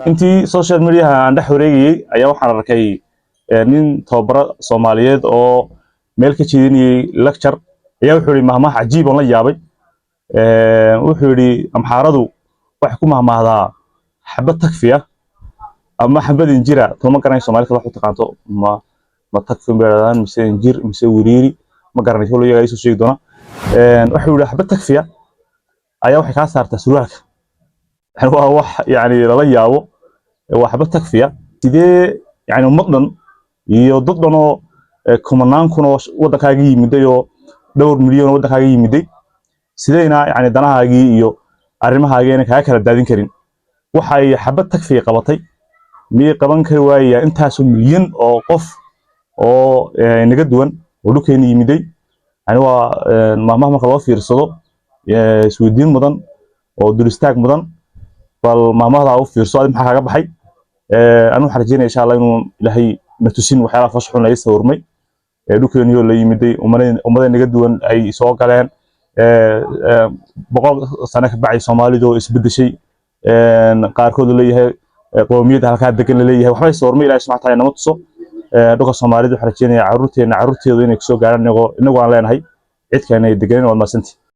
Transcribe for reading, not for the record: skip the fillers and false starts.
intii social media aan dhex wareegayay ayaa waxaan arkay nin tababaro Soomaaliyeed oo meel ka jeedinayay lecture ayaa wuxuu yiri mahmaah cajiib oo la yaabay wuxuu yiri amxaaradu wax ku mahmaahdaa xabad takfiya ama xabad injira tuma garanay Soomaaliyeed wax u taqaanto ma takfin beeradaan mise injir mise wiriiri ma garanay holo yaga isu sheeg doona wuxuu yiri xabad takfiya ayaa wax ka saarta surwaalka wax يعني لا yaabo waxba takfiya sidee yani ummadan iyo dad dhan oo kumanaan kun oo wadankaaga yimiday oo dhowr milyan oo wadankaaga yimiday sideena yani danahaagii iyo arimahaageena ka kala daadin karin waxay xabad takfiya qabatay miyay qaban kari waayay intaas oo milyan oo qof oo naga duwan oo dhulkeena yimiday yani waa maamaha marka loo fiirsado isweydiin mudan oo dul istaag mudan bal maamada u fiirso aad maxaa kaga baxay anu xarjinay insha Allah inuu ilaahay natusin waxyaalaha fashxun ay sawirmay dhulkeena la yimiday ummada naga duwan ay soo galeen boqol sano ka bacay Soomaalidu isbedeshay qaarkood leeyahay qoomiyada halka degan leeyahay waxay sawirmay ilaahay subhanahu wa ta'ala nama tuso dhulka Soomaalidu xarjinay caruurteena inay soo gaaraan inagu aan leenahay cid kale ay degan oo maasantii